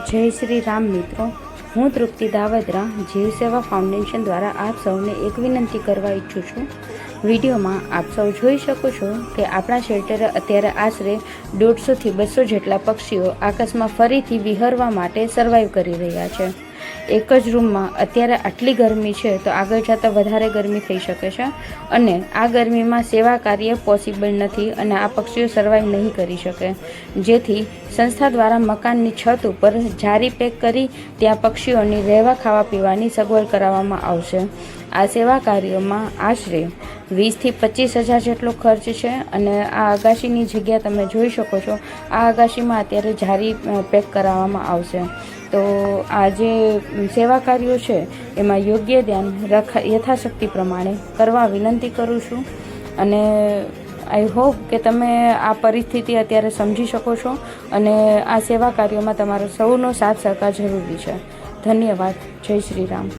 જય શ્રી રામ મિત્રો, હું તૃપ્તિ દાવદરા જીવ સેવા ફાઉન્ડેશન દ્વારા આપ સૌને એક વિનંતી કરવા ઈચ્છું છું। વિડીયોમાં આપ સૌ જોઈ શકો છો કે આપણા શેલ્ટરે અત્યારે આશરે 150 થી 200 જેટલા પક્ષીઓ આકાશમાં ફરીથી વિહરવા માટે સર્વાઈવ કરી રહ્યા છે। એક જ રૂમમાં અત્યારે આટલી ગરમી છે તો આગળ જતાં વધારે ગરમી થઈ શકે છે અને આ ગરમીમાં સેવા કાર્ય પોસિબલ નથી અને આ પક્ષીઓ સર્વાઈવ નહીં કરી શકે, જેથી સંસ્થા દ્વારા મકાનની છત ઉપર જારી પેક કરી ત્યાં પક્ષીઓની રહેવા ખાવા પીવાની સગવડ કરાવવામાં આવશે। આ સેવા કાર્યોમાં આશરે 20 થી 25 હજાર જેટલો ખર્ચ છે અને આ અગાશીની જગ્યા તમે જોઈ શકો છો। આ અગાશીમાં અત્યારે જારી પેક કરાવવામાં આવશે। તો આ જે સેવા કાર્યો છે એમાં યોગ્ય ધ્યાન યથાશક્તિ પ્રમાણે કરવા વિનંતી કરું છું અને આઈ હોપ કે તમે આ પરિસ્થિતિ અત્યારે સમજી શકો છો અને આ સેવા કાર્યોમાં તમારો સૌનો સાથ સહકાર જરૂરી છે। ધન્યવાદ। જય શ્રી રામ।